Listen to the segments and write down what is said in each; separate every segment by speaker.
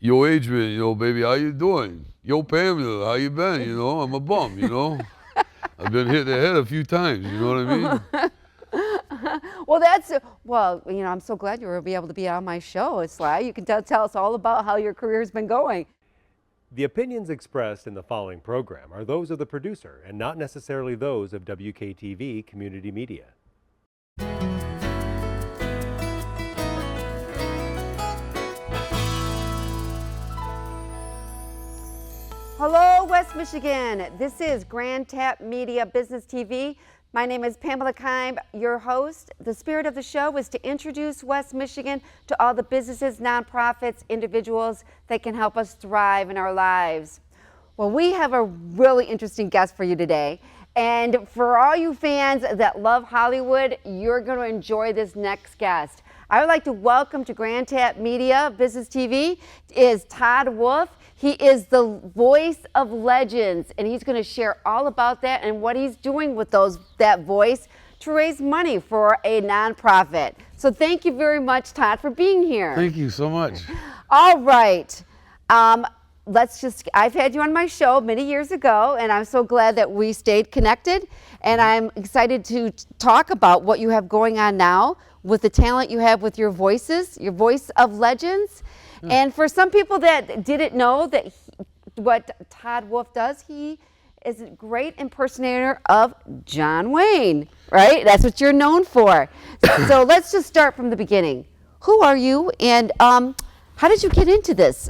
Speaker 1: Yo, Adrian, baby, how you doing? Yo, Pamela, how you been? I'm a bum. I've been hit in the head a few times, you know what I mean?
Speaker 2: Well, I'm so glad you were able to be on my show, Sly. You can tell us all about how your career's been going.
Speaker 3: The opinions expressed in the following program are those of the producer and not necessarily those of WKTV Community Media.
Speaker 2: Hello, West Michigan. This is GrandTapmedia Business TV. My name is Pamela Keim, your host. The spirit of the show is to introduce West Michigan to all the businesses, nonprofits, individuals that can help us thrive in our lives. Well, we have a really interesting guest for you today. And for all you fans that love Hollywood, you're going to enjoy this next guest. I would like to welcome to GrandTapmedia Business TV is Todd Wolfe. He is the voice of legends, and he's going to share all about that and what he's doing with that voice to raise money for a nonprofit. So thank you very much, Todd, for being here.
Speaker 1: Thank you so much.
Speaker 2: All right. I've had you on my show many years ago, and I'm so glad that we stayed connected. And I'm excited to talk about what you have going on now with the talent you have with your voices, your voice of legends. And for some people that didn't know that what Todd Wolfe does, he is a great impersonator of John Wayne, right? That's what you're known for. So let's just start from the beginning. Who are you, and how did you get into this?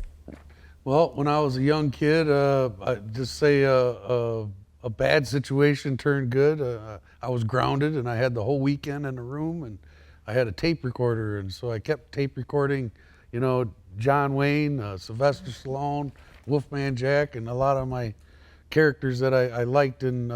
Speaker 1: Well, when I was a young kid, I just say a bad situation turned good. I was grounded, and I had the whole weekend in the room, and I had a tape recorder, and so I kept tape recording, John Wayne, Sylvester Stallone, Wolfman Jack, and a lot of my characters that I liked in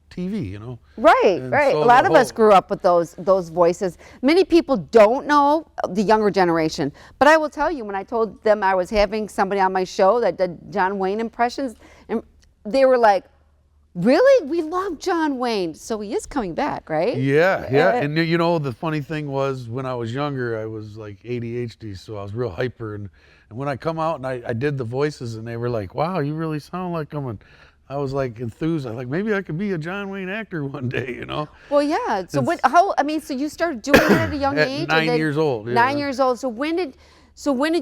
Speaker 1: TV,
Speaker 2: Right,
Speaker 1: and
Speaker 2: right.
Speaker 1: so
Speaker 2: A lot of us grew up with those voices. Many people don't know, the younger generation, but I will tell you, when I told them I was having somebody on my show that did John Wayne impressions, and they were like, really? We love John Wayne. So he is coming back, right?
Speaker 1: Yeah. And the funny thing was, when I was younger, I was like ADHD, so I was real hyper. And when I come out and I did the voices, and they were like, wow, you really sound like him. And I was like enthused. I was like, maybe I could be a John Wayne actor one day,
Speaker 2: Well, yeah. So so you started doing it at a young age?
Speaker 1: At 9 years old. Yeah.
Speaker 2: 9 years old. So when did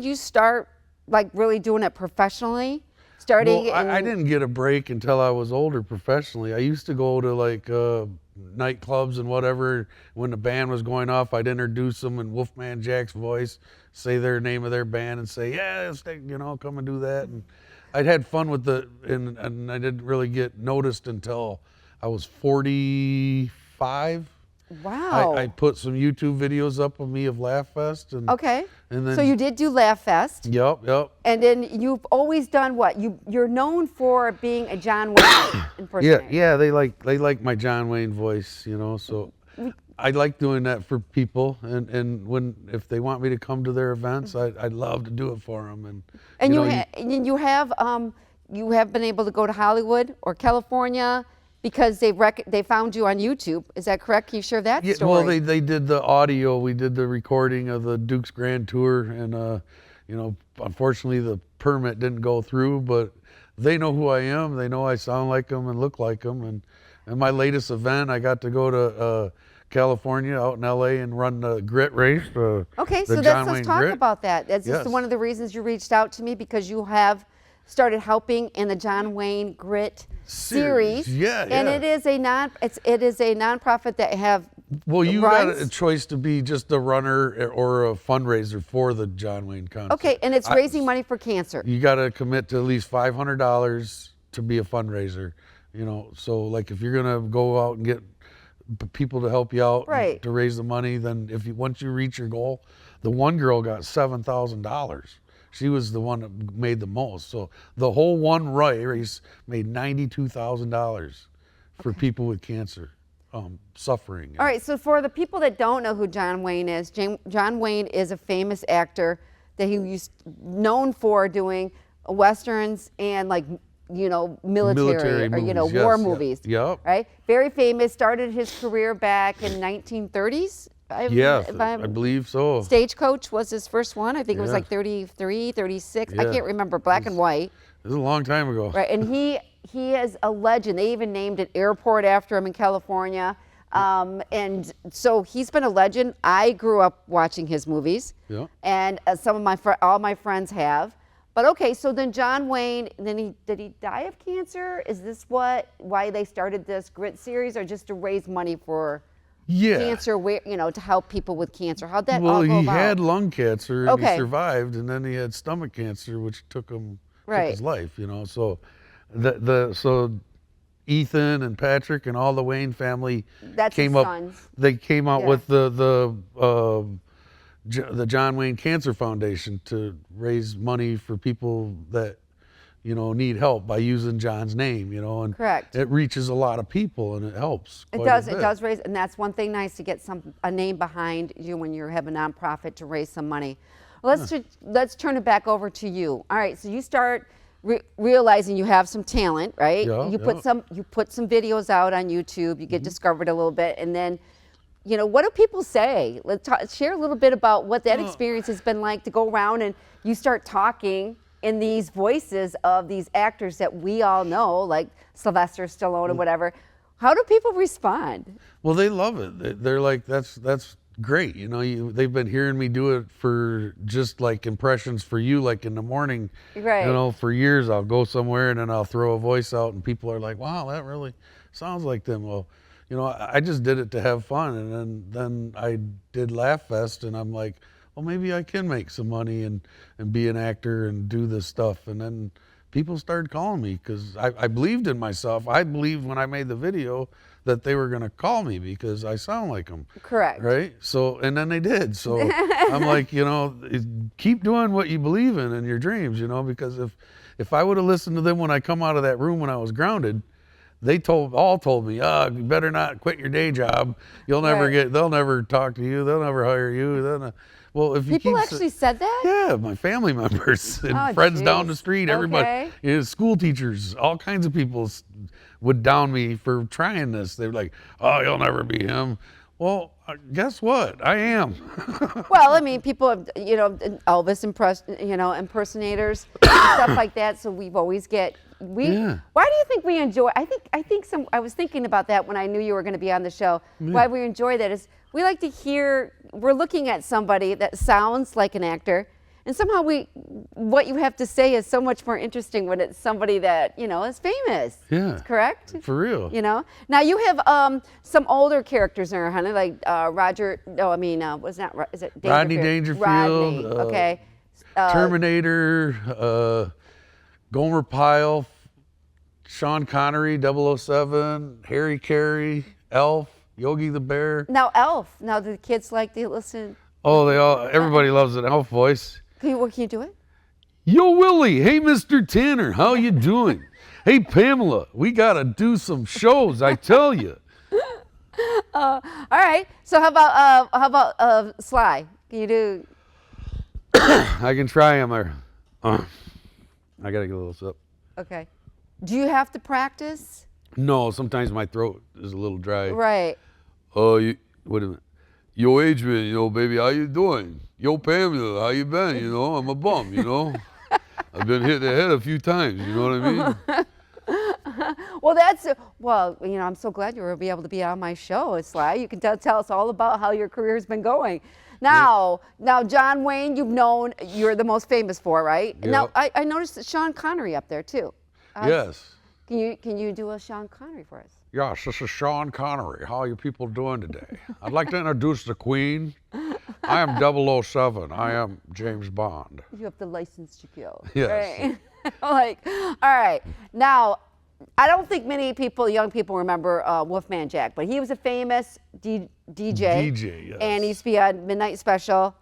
Speaker 2: you start like really doing it professionally?
Speaker 1: I didn't get a break until I was older professionally. I used to go to like nightclubs and whatever. When the band was going off, I'd introduce them in Wolfman Jack's voice, say their name of their band, and say, yeah, come and do that. And I'd had fun with and I didn't really get noticed until I was 45.
Speaker 2: Wow.
Speaker 1: I put some YouTube videos up of me of Laugh Fest.
Speaker 2: Okay.
Speaker 1: And then,
Speaker 2: so you did do Laugh Fest.
Speaker 1: Yep.
Speaker 2: And then you've always done what? You're known for being a John Wayne impersonator.
Speaker 1: Yeah. They like my John Wayne voice, So I like doing that for people, and if they want me to come to their events, I'd love to do it for them. And
Speaker 2: you have been able to go to Hollywood or California, because they found you on YouTube. Is that correct? Can you share that story?
Speaker 1: Well, they did the audio. We did the recording of the Duke's Grand Tour, and unfortunately the permit didn't go through. But they know who I am. They know I sound like them and look like them. And my latest event, I got to go to California, out in LA, and run the grit race.
Speaker 2: Okay, so let's talk about that. That's just one of the reasons you reached out to me, because you have started helping in the John Wayne Grit series.
Speaker 1: Yeah.
Speaker 2: And it is a nonprofit that have
Speaker 1: you got a choice to be just a runner or a fundraiser for the John Wayne concert.
Speaker 2: Okay, and it's raising money for cancer.
Speaker 1: You got to commit to at least $500 to be a fundraiser. So like if you're gonna go out and get people to help you out,
Speaker 2: right,
Speaker 1: to raise the money, then once you reach your goal, the one girl got $7,000. She was the one that made the most. So the whole one race made $92,000 for people with cancer, suffering.
Speaker 2: All right, so for the people that don't know who John Wayne is, John Wayne is a famous actor that known for doing westerns and military or
Speaker 1: movies,
Speaker 2: war movies.
Speaker 1: Yep.
Speaker 2: Right? Very famous. Started his career back in 1930s.
Speaker 1: Yes, I believe so.
Speaker 2: Stagecoach was his first one. I think it was
Speaker 1: Yeah.
Speaker 2: like 33, 36. I
Speaker 1: Yeah.
Speaker 2: can't remember, black and white.
Speaker 1: It was a long time ago.
Speaker 2: Right, and he is a legend. They even named an airport after him in California. And so he's been a legend. I grew up watching his movies,
Speaker 1: Yeah.
Speaker 2: and some of all my friends have. But okay, so then John Wayne, then did he die of cancer? Is this why they started this Grit series, or just to raise money for
Speaker 1: Yeah.
Speaker 2: cancer, to help people with cancer? How'd that
Speaker 1: Well,
Speaker 2: all go
Speaker 1: he
Speaker 2: about?
Speaker 1: had lung cancer and
Speaker 2: Okay.
Speaker 1: he survived, and then he had stomach cancer, which took
Speaker 2: Right.
Speaker 1: his life. So so Ethan and Patrick and all the Wayne family
Speaker 2: That's
Speaker 1: came
Speaker 2: his
Speaker 1: up.
Speaker 2: sons.
Speaker 1: They came out
Speaker 2: Yeah.
Speaker 1: with the John Wayne Cancer Foundation to raise money for people that need help by using John's name. And
Speaker 2: Correct.
Speaker 1: it reaches a lot of people and it helps.
Speaker 2: It
Speaker 1: quite a
Speaker 2: does. It
Speaker 1: bit.
Speaker 2: does raise, and that's one thing nice to get a name behind you when you have a nonprofit to raise some money. Let's turn it back over to you. All right, so you start realizing you have some talent, right?
Speaker 1: Yeah,
Speaker 2: you
Speaker 1: yeah.
Speaker 2: put some videos out on YouTube. You get
Speaker 1: Mm-hmm.
Speaker 2: discovered a little bit, and then, what do people say? Share a little bit about what that experience has been like to go around and you start talking in these voices of these actors that we all know, like Sylvester Stallone or whatever. How do people respond?
Speaker 1: Well, they love it. They're like, that's great. They've been hearing me do it for just like impressions for you, like in the morning.
Speaker 2: Right.
Speaker 1: For years, I'll go somewhere and then I'll throw a voice out and people are like, wow, that really sounds like them. Well, I just did it to have fun. And then I did Laugh Fest and I'm like, well, maybe I can make some money and be an actor and do this stuff. And then people started calling me because I believed in myself. I believed when I made the video that they were going to call me because I sound like them.
Speaker 2: Correct.
Speaker 1: Right? So, and then they did. So I'm like, keep doing what you believe in your dreams, because if I would have listened to them when I come out of that room when I was grounded, they all told me, you better not quit your day job. You'll never
Speaker 2: Right.
Speaker 1: they'll never talk to you. They'll never hire you. Well, if you
Speaker 2: People
Speaker 1: keep
Speaker 2: actually said that?
Speaker 1: yeah, my family members and
Speaker 2: Oh,
Speaker 1: friends
Speaker 2: geez.
Speaker 1: down the street, everybody,
Speaker 2: Okay.
Speaker 1: school teachers, all kinds of people would down me for trying this. They were like, oh, you'll never be him. Well, guess what? I am.
Speaker 2: Well, I mean, people have, Elvis impersonators, and stuff like that. So we've always
Speaker 1: Yeah.
Speaker 2: Why do you think we enjoy? I was thinking about that when I knew you were going to be on the show. Why we enjoy that is we like to hear. We're looking at somebody that sounds like an actor, and somehow what you have to say is so much more interesting when it's somebody that is famous.
Speaker 1: Yeah.
Speaker 2: Correct.
Speaker 1: For real.
Speaker 2: Now you have some older characters in there, honey, like Roger. No, I mean, was not. Is it
Speaker 1: Rodney Dangerfield,
Speaker 2: Rodney. Okay.
Speaker 1: Terminator, Gomer Pyle, Sean Connery, 007, Harry Carey, Elf, Yogi the Bear.
Speaker 2: Now Elf. Now the kids like to listen.
Speaker 1: Oh, everybody loves an Elf voice.
Speaker 2: Can you do it?
Speaker 1: Yo, Willie. Hey, Mr. Tanner. How you doing? Hey, Pamela. We got to do some shows, I tell you.
Speaker 2: All right. So how about Sly? Can you do?
Speaker 1: I can try him. I got to get a little sip.
Speaker 2: Okay. Do you have to practice?
Speaker 1: No, sometimes my throat is a little dry.
Speaker 2: Right.
Speaker 1: Oh, wait a minute. Yo, Adrian, baby, how you doing? Yo, Pamela, how you been? I'm a bum, I've been hit in the head a few times, you know what I mean?
Speaker 2: Well, I'm so glad you were able to be on my show, Sly. You can tell us all about how your career's been going. Now, John Wayne, you're the most famous for, right?
Speaker 1: Yeah.
Speaker 2: Now, I noticed that Sean Connery up there too.
Speaker 1: Yes.
Speaker 2: Can you do a Sean Connery for us?
Speaker 1: Yes, this is Sean Connery. How are you people doing today? I'd like to introduce the Queen. I am 007. I am James Bond.
Speaker 2: You have the license to kill.
Speaker 1: Yes.
Speaker 2: Right? All right. Now, I don't think many young people remember Wolfman Jack, but he was a famous DJ.
Speaker 1: DJ, yes.
Speaker 2: And he used to be on Midnight Special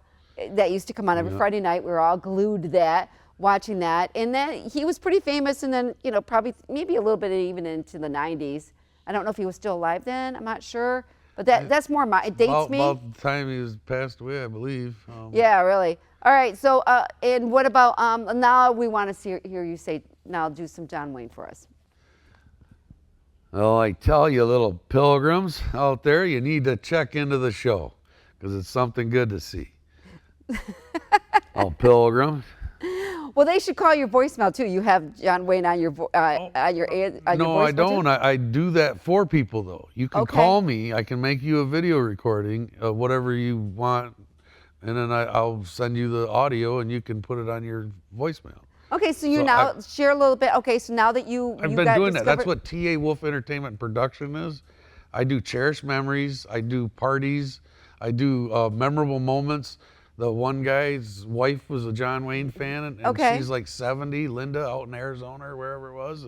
Speaker 2: that used to come on every Friday night. We were all glued to that, watching that. And then he was pretty famous, and then, probably maybe a little bit even into the 90s. I don't know if he was still alive then. I'm not sure. But that's more it dates me.
Speaker 1: About the time he was passed away, I believe.
Speaker 2: Yeah, really. All right. So, and what about now? We want to hear you say. Now, do some John Wayne for us.
Speaker 1: Oh, I tell you, little pilgrims out there, you need to check into the show. because it's something good to see. Oh, Pilgrim.
Speaker 2: Well, they should call your voicemail too. You have John Wayne on your on your
Speaker 1: No, I
Speaker 2: voicemail
Speaker 1: don't.
Speaker 2: too?
Speaker 1: I do that for people, though. You can
Speaker 2: Okay.
Speaker 1: call me. I can make you a video recording of whatever you want, and then I'll send you the audio, and you can put it on your voicemail.
Speaker 2: Okay, so you
Speaker 1: So
Speaker 2: now share a little bit. Okay, so now that you
Speaker 1: I've
Speaker 2: you
Speaker 1: been
Speaker 2: got
Speaker 1: doing that. That's
Speaker 2: discovered-
Speaker 1: what Todd Wolfe Entertainment Production is. I do cherished memories. I do parties. I do memorable moments. The one guy's wife was a John Wayne fan, and
Speaker 2: Okay.
Speaker 1: she's like 70, Linda, out in Arizona or wherever it was,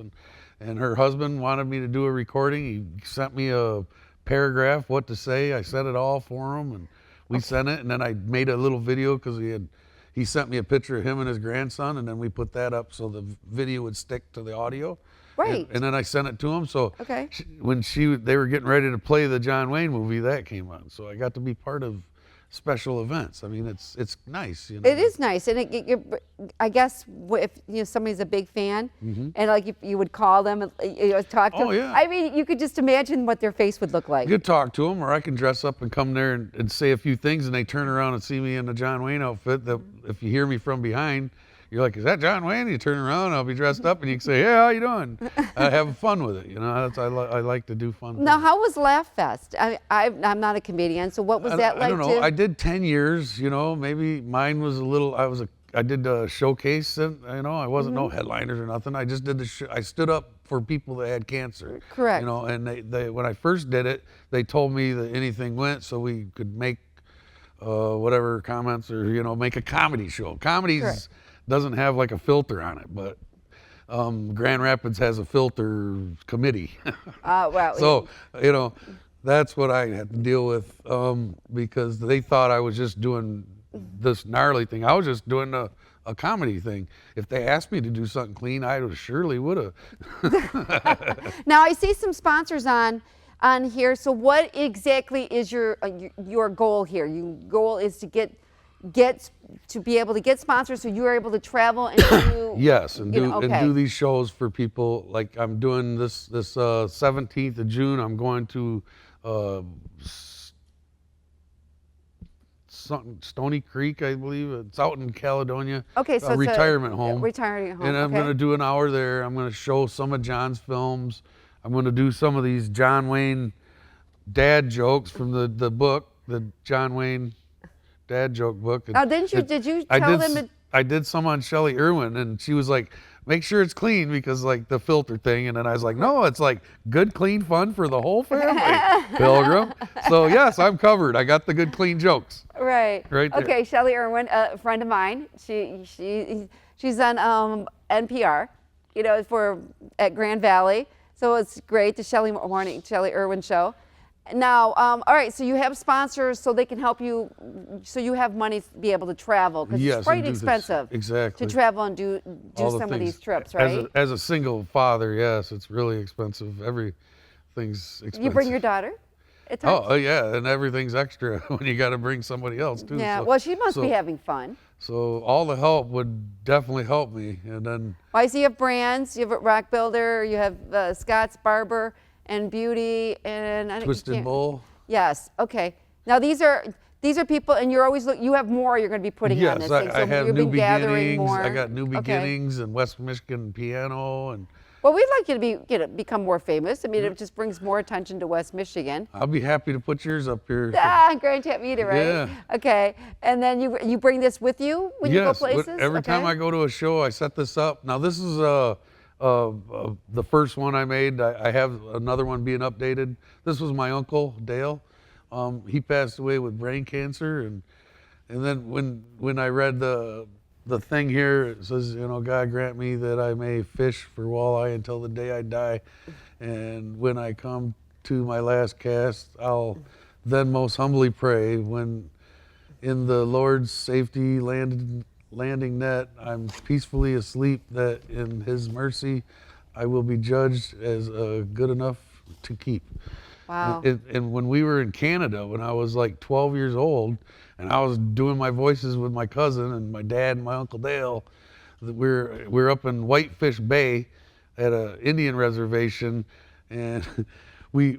Speaker 1: and her husband wanted me to do a recording. He sent me a paragraph, what to say. I said it all for him, and we sent it, and then I made a little video because he sent me a picture of him and his grandson, and then we put that up so the video would stick to the audio.
Speaker 2: Right.
Speaker 1: And then I sent it to him. So
Speaker 2: Okay.
Speaker 1: when they were getting ready to play the John Wayne movie, that came on. So I got to be part of special events. I mean, it's nice. You know?
Speaker 2: It is nice, and I guess if somebody's a big fan, and like if you would call them and talk to them.
Speaker 1: Oh, yeah.
Speaker 2: I mean, you could just imagine what their face would look like.
Speaker 1: You could talk to them, or I can dress up and come there and say a few things, and they turn around and see me in the John Wayne outfit. That if you hear me from behind, you're like, "Is that John Wayne?" You turn around, I'll be dressed up, and you can say, "Yeah, how you doing?" I have fun with it. You know, I like to do fun.
Speaker 2: Now,
Speaker 1: things.
Speaker 2: how was Laugh Fest? I'm not a comedian, so what was that like?
Speaker 1: I don't know. I did 10 years. You know, maybe mine was a little. I did a showcase, and I wasn't no headliners or nothing. I just did I stood up for people that had cancer.
Speaker 2: Correct.
Speaker 1: You know, and they when I first did it, they told me that anything went, so we could make whatever comments or make a comedy show. Comedy doesn't have like a filter on it, but Grand Rapids has a filter committee.
Speaker 2: Well,
Speaker 1: So, that's what I had to deal with because they thought I was just doing this gnarly thing. I was just doing a comedy thing. If they asked me to do something clean, I surely would have.
Speaker 2: now I see some sponsors on here. So what exactly is your goal here? Your goal is to be able to get sponsors, so you are able to travel and do.
Speaker 1: Yes, and
Speaker 2: okay.
Speaker 1: do these shows for people. Like I'm doing this 17th of June. I'm going to Stony Creek, I believe. It's out in Caledonia.
Speaker 2: Okay, so
Speaker 1: a
Speaker 2: it's
Speaker 1: retirement home.
Speaker 2: Retirement home.
Speaker 1: And I'm
Speaker 2: okay.
Speaker 1: going to do an hour there. I'm going to show some of John's films. I'm going to do some of these John Wayne dad jokes from the book, the John Wayne dad joke book.
Speaker 2: Now, did you tell them?
Speaker 1: I did some on Shelley Irwin, and she was like, make sure it's clean because like the filter thing. And then I was like, no, it's like good, clean fun for the whole family, Pilgrim. So yes, I'm covered. I got the good, clean jokes.
Speaker 2: Right.
Speaker 1: Right there.
Speaker 2: Okay, Shelley Irwin, a friend of mine. She's on NPR, at Grand Valley. So it's great, the Shelley Irwin show. Now, all right, so you have sponsors so they can help you, so you have money to be able to travel, because
Speaker 1: Yes,
Speaker 2: it's quite
Speaker 1: and do this.
Speaker 2: expensive
Speaker 1: Exactly.
Speaker 2: to travel and do
Speaker 1: All the
Speaker 2: some of
Speaker 1: things.
Speaker 2: these trips, right?
Speaker 1: As a single father, yes, it's really expensive. Everything's expensive.
Speaker 2: You bring your daughter at times?
Speaker 1: Oh, yeah, and everything's extra when you got to bring somebody else too.
Speaker 2: Yeah,
Speaker 1: So-
Speaker 2: well, she must be having fun.
Speaker 1: So all the help would definitely help me, and then
Speaker 2: Well, I see you have brands. You have Rock Builder. You have Scott's Barber and Beauty, and
Speaker 1: Twisted Bull.
Speaker 2: Yes. Okay. Now these are people, and you're always you have more you're going to be putting on
Speaker 1: Yes,
Speaker 2: this thing. So
Speaker 1: I have
Speaker 2: you've
Speaker 1: New
Speaker 2: been gathering
Speaker 1: Beginnings.
Speaker 2: more.
Speaker 1: I got New
Speaker 2: Okay.
Speaker 1: Beginnings and West Michigan Piano, and
Speaker 2: Well, we'd like you to become more famous. I mean, it just brings more attention to West Michigan.
Speaker 1: I'll be happy to put yours up here.
Speaker 2: Grand Tapmedia, right?
Speaker 1: Yeah.
Speaker 2: Okay. And then you bring this with you when you go
Speaker 1: Yes,
Speaker 2: places?
Speaker 1: every time I go to a show, I set this up. Now this is the first one I made. I have another one being updated. This was my uncle Dale. He passed away with brain cancer, and then when I read the thing here, it says, God grant me that I may fish for walleye until the day I die, and when I come to my last cast, I'll then most humbly pray when in the Lord's safety landing net, I'm peacefully asleep, that in His mercy I will be judged as good enough to keep.
Speaker 2: Wow.
Speaker 1: And when we were in Canada, when I was like 12 years old, and I was doing my voices with my cousin and my dad and my Uncle Dale, we're up in Whitefish Bay at an Indian reservation, and we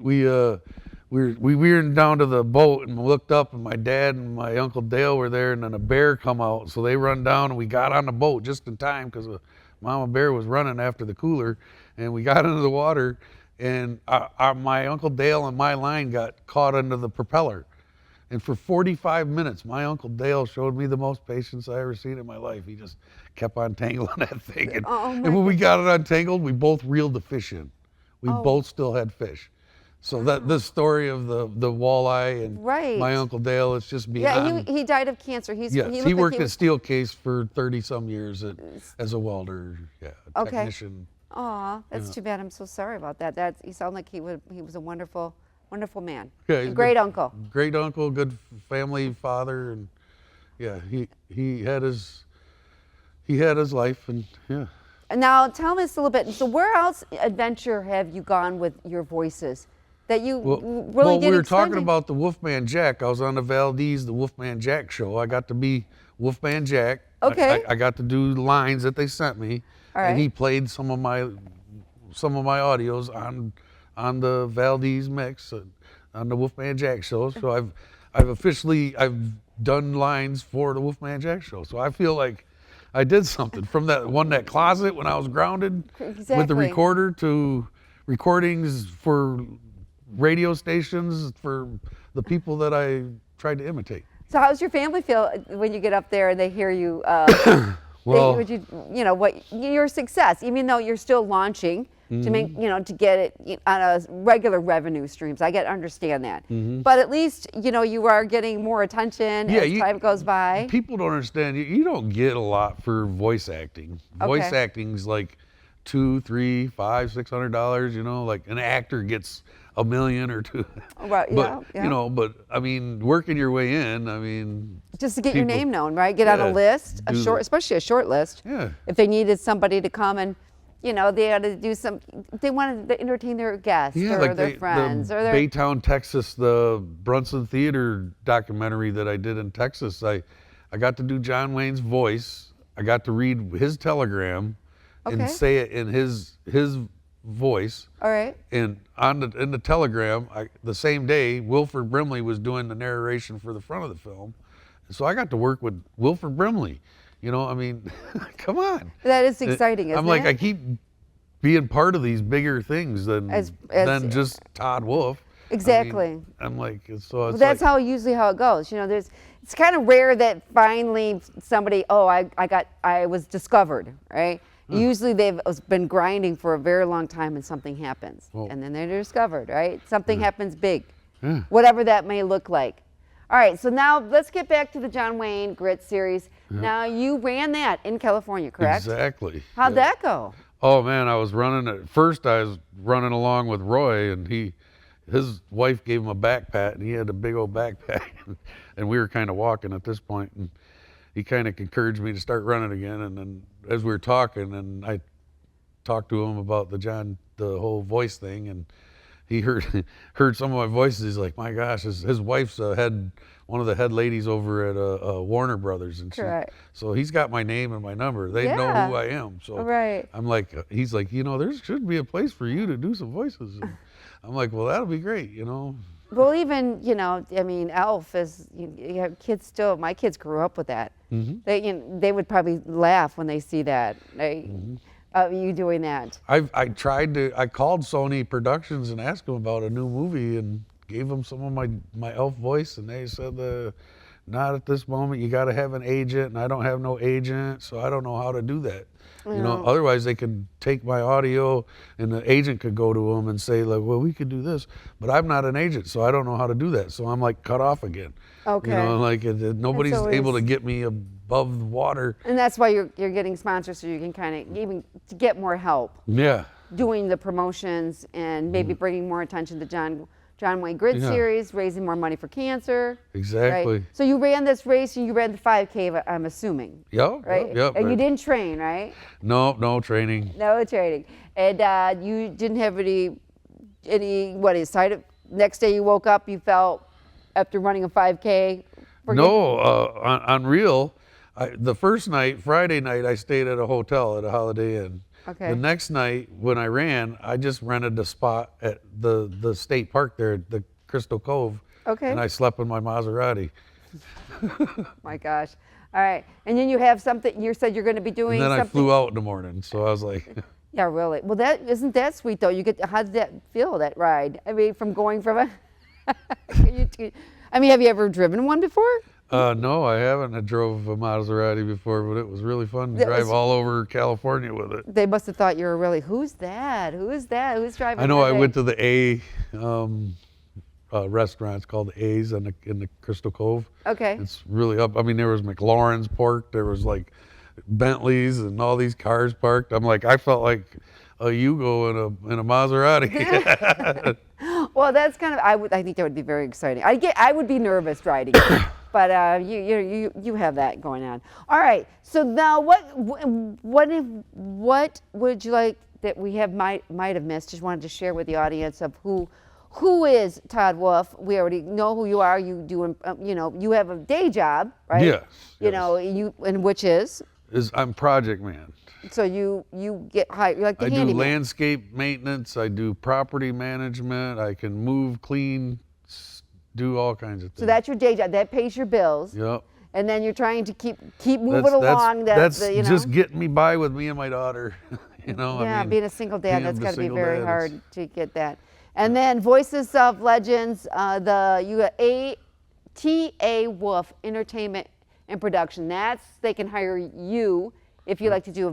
Speaker 1: we were down to the boat and looked up, and my dad and my Uncle Dale were there, and then a bear come out. So they run down, and we got on the boat just in time because Mama Bear was running after the cooler, and we got into the water, and my Uncle Dale and my line got caught under the propeller. And for 45 minutes, my Uncle Dale showed me the most patience I ever seen in my life. He just kept on tangling that thing. And when we got it untangled, we both reeled the fish in. We both still had fish. So that the story of the walleye and my Uncle Dale, it's just beyond.
Speaker 2: Yeah, he died of cancer.
Speaker 1: Yes, he worked at Steelcase for 30-some years as a welder, a technician.
Speaker 2: Aw, that's too bad. I'm so sorry about that. He sounded like he was a wonderful man.
Speaker 1: Yeah,
Speaker 2: a great uncle.
Speaker 1: Great uncle, good family father, and yeah, he had his life, and yeah.
Speaker 2: And now tell us a little bit. So where else adventure have you gone with your voices that you really did?
Speaker 1: We were talking about the Wolfman Jack. I was on the Valdez, the Wolfman Jack show. I got to be Wolfman Jack.
Speaker 2: Okay.
Speaker 1: I got to do lines that they sent me, and he played some of my audios on the Valdez mix on the Wolfman Jack show. So I've done lines for the Wolfman Jack show. So I feel like I did something from that closet when I was grounded with the recorder to recordings for radio stations for the people that I tried to imitate.
Speaker 2: So how's your family feel when you get up there and they hear you?
Speaker 1: Well,
Speaker 2: your success, even though you're still launching to make, to get it on a regular revenue streams. I understand that, but at least you are getting more attention as time goes by.
Speaker 1: People don't understand. You don't get a lot for voice acting. Voice acting's like $200, $300, $500, $600. Like an actor gets $1 million or $2 million. But I mean, working your way in. I mean,
Speaker 2: just to get your name known, right? Get on a list, especially a short list.
Speaker 1: Yeah.
Speaker 2: If they needed somebody to come and, they had to do they wanted to entertain their guests or their friends or their.
Speaker 1: Baytown, Texas, the Brunson Theater documentary that I did in Texas. I got to do John Wayne's voice. I got to read his telegram and say it in his voice.
Speaker 2: All right.
Speaker 1: And in the telegram, the same day, Wilford Brimley was doing the narration for the front of the film. So I got to work with Wilford Brimley. I mean, come on.
Speaker 2: That is exciting, isn't it?
Speaker 1: I'm like, I keep being part of these bigger things than just Todd Wolfe.
Speaker 2: Exactly.
Speaker 1: I mean, I'm like, so it's
Speaker 2: that's usually how it goes. It's kind of rare that finally somebody, I was discovered, right? Usually they've been grinding for a very long time and something happens. And then they're discovered, right? Something happens big, whatever that may look like. All right, so now let's get back to the John Wayne Grit series. Now you ran that in California, correct?
Speaker 1: Exactly.
Speaker 2: How'd that go?
Speaker 1: Oh man, I was running at first. I was running along with Roy, and his wife gave him a back pat, and he had a big old backpack, and we were kind of walking at this point, and he kind of encouraged me to start running again. And then as we were talking, and I talked to him about the whole voice thing, and he heard some of my voices. He's like, my gosh, his wife's one of the head ladies over at Warner Brothers, and so he's got my name and my number. They know who I am. So I'm like, he's like, there should be a place for you to do some voices. And I'm like, well, that'll be great,
Speaker 2: Well, even I mean, Elf is. Kids still. My kids grew up with that. They would probably laugh when they see that. You doing that? I called Sony Productions and asked them about a new movie and gave them some of my Elf voice, and they said, not at this moment. You got to have an agent, and I don't have no agent, so I don't know how to do that. Otherwise they could take my audio and the agent could go to them and say, like, well, we could do this, but I'm not an agent, so I don't know how to do that. So I'm like cut off again. Nobody's able to get me above the water. And that's why you're getting sponsors, so you can kind of even to get more help.
Speaker 1: Yeah.
Speaker 2: Doing the promotions and maybe bringing more attention to John Wayne Grit series, raising more money for cancer.
Speaker 1: Exactly.
Speaker 2: Right? So you ran this race and you ran the 5K, I'm assuming.
Speaker 1: Yep.
Speaker 2: Right?
Speaker 1: Yep.
Speaker 2: And you didn't train, right?
Speaker 1: No training.
Speaker 2: No training. And you didn't have any next day you woke up, you felt after running a 5K?
Speaker 1: No, on real, the first night, Friday night, I stayed at a hotel at a Holiday Inn.
Speaker 2: Okay.
Speaker 1: The next night when I ran, I just rented a spot at the state park there, the Crystal Cove.
Speaker 2: Okay.
Speaker 1: And I slept in my Maserati.
Speaker 2: My gosh. All right. And then you have something, you said you're going to be doing
Speaker 1: And then
Speaker 2: something.
Speaker 1: I flew out in the morning. So I was like,
Speaker 2: Yeah, really. Well, isn't that sweet though? How did that feel, that ride? I mean, from going from a, I mean, have you ever driven one before?
Speaker 1: no, I haven't. I drove a Maserati before, but it was really fun to drive all over California with it.
Speaker 2: They must have thought you were really, who's that? Who is that? Who's driving?
Speaker 1: I know. I
Speaker 2: that
Speaker 1: went
Speaker 2: thing?"
Speaker 1: to the A restaurant. It's called the A's in the Crystal Cove.
Speaker 2: Okay.
Speaker 1: It's really up. I mean, there was McLaurin's parked. There was like Bentleys and all these cars parked. I'm like, I felt like a Yugo in a Maserati.
Speaker 2: Well, that's kind of, I think that would be very exciting. I would be nervous riding it, but you have that going on. All right. So now, what would you like that we might have missed? Just wanted to share with the audience of who is Todd Wolfe. We already know who you are. You do, you have a day job, right?
Speaker 1: Yes.
Speaker 2: You know, which is.
Speaker 1: I'm project man.
Speaker 2: So you get hired, you're like the
Speaker 1: I do
Speaker 2: handyman.
Speaker 1: landscape maintenance. I do property management. I can move, clean, do all kinds of things.
Speaker 2: So that's your day job. That pays your bills.
Speaker 1: Yep.
Speaker 2: And then you're trying to keep moving along.
Speaker 1: That's just getting me by with me and my daughter.
Speaker 2: Yeah,
Speaker 1: I mean,
Speaker 2: being a single dad,
Speaker 1: being
Speaker 2: that's
Speaker 1: the
Speaker 2: got to be
Speaker 1: single
Speaker 2: very
Speaker 1: dad
Speaker 2: hard
Speaker 1: is-
Speaker 2: to get that. And then Voices of Legends, you got T.A. Wolfe Entertainment and Production. They can hire you if you like to do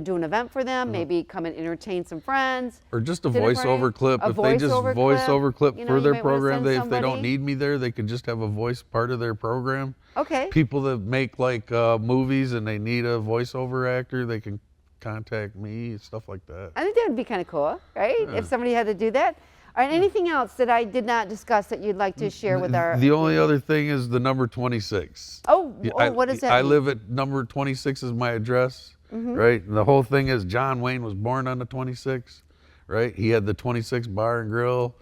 Speaker 2: do an event for them, maybe come and entertain some friends.
Speaker 1: Or just a
Speaker 2: dinner party,
Speaker 1: voiceover clip.
Speaker 2: a
Speaker 1: If they just
Speaker 2: voiceover
Speaker 1: clip
Speaker 2: you know,
Speaker 1: for
Speaker 2: you
Speaker 1: their
Speaker 2: might wanna
Speaker 1: program,
Speaker 2: send
Speaker 1: if they don't
Speaker 2: somebody.
Speaker 1: need me there, they can just have a voice part of their program.
Speaker 2: Okay.
Speaker 1: People that make like movies and they need a voiceover actor, they can contact me, stuff like that.
Speaker 2: I think that would be kind of cool, right? If somebody had to do that. All right, anything else that I did not discuss that you'd like to share with our...
Speaker 1: The only other thing is the number 26.
Speaker 2: What does that
Speaker 1: I
Speaker 2: mean?
Speaker 1: live at number 26 is my address, right? And the whole thing is John Wayne was born on the 26, right? He had the 26 bar and grill.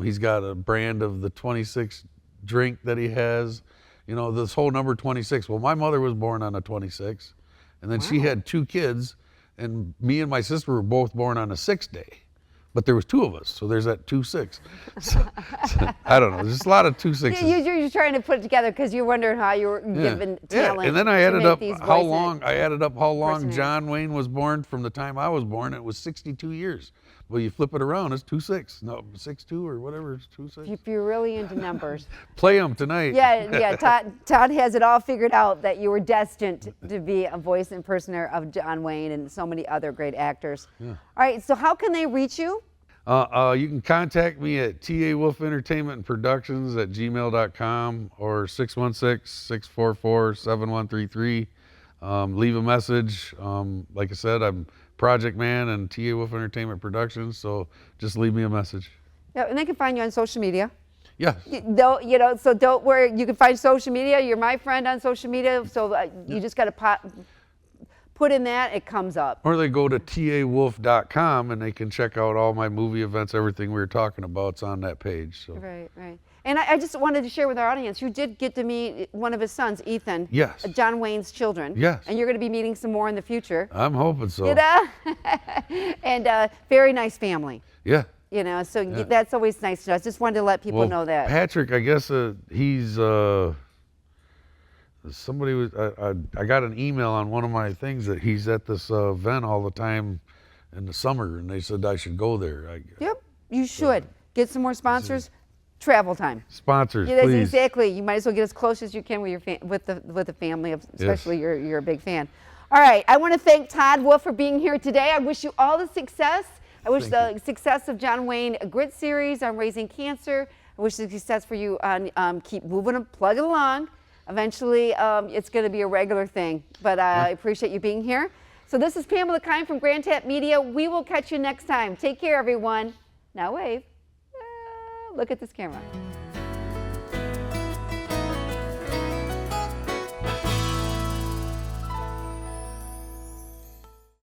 Speaker 1: He's got a brand of the 26 drink that he has. You know, this whole number 26. Well, my mother was born on the 26, and then she had 2 kids, and me and my sister were both born on the 6th day. But there was 2 of us, so there's that 2-6. So, I don't know. There's a lot of 2-6s.
Speaker 2: You're trying to put it together because you're wondering how you were given talent.
Speaker 1: And then I
Speaker 2: to
Speaker 1: added
Speaker 2: make
Speaker 1: up
Speaker 2: these
Speaker 1: how
Speaker 2: voices.
Speaker 1: long. I added up how long
Speaker 2: Impersonator.
Speaker 1: John Wayne was born from the time I was born. It was 62 years. Well, you flip it around, it's 2-6. No, 6-2 or whatever. It's 2-6.
Speaker 2: If you're really into numbers.
Speaker 1: Play them tonight.
Speaker 2: Yeah. Todd has it all figured out that you were destined to be a voice impersonator of John Wayne and so many other great actors. Yeah. All right. So how can they reach you?
Speaker 1: You can contact me at tawolf entertainment and productions at gmail.com or 616-644-7133. Leave a message. Like I said, I'm Project Man and T.A. Wolfe Entertainment Productions, so just leave me a message.
Speaker 2: Yeah, and they can find you on social media.
Speaker 1: Yes.
Speaker 2: So don't worry. You can find social media. You're my friend on social media, so you just got to put in that, it comes up.
Speaker 1: Or they go to tawolf.com and they can check out all my movie events, everything we were talking about. It's on that page. So.
Speaker 2: Right. And I just wanted to share with our audience, you did get to meet one of his sons, Ethan.
Speaker 1: Yes.
Speaker 2: John Wayne's children.
Speaker 1: Yes.
Speaker 2: And you're going to be meeting some more in the future.
Speaker 1: I'm hoping so.
Speaker 2: You know? And very nice family.
Speaker 1: Yeah.
Speaker 2: You know, so that's always nice to know. I just wanted to let people know that.
Speaker 1: Patrick, I guess he's... somebody was I got an email on one of my things that he's at this event all the time in the summer, and they said I should go there.
Speaker 2: Yep, you should. Get some more sponsors. Travel time.
Speaker 1: Sponsors,
Speaker 2: That's
Speaker 1: please.
Speaker 2: Exactly. You might as well get as close as you can with your with the family, especially you're a big fan. All right, I want to thank Todd Wolfe for being here today. I wish you all the success. I wish the success of John Wayne Grit series on raising cancer. I wish the success for you on keep moving and plugging along. Eventually, it's going to be a regular thing, but I appreciate you being here. So this is Pamela Keim from GrandTapmedia. We will catch you next time. Take care, everyone. Now wave. Look at this camera.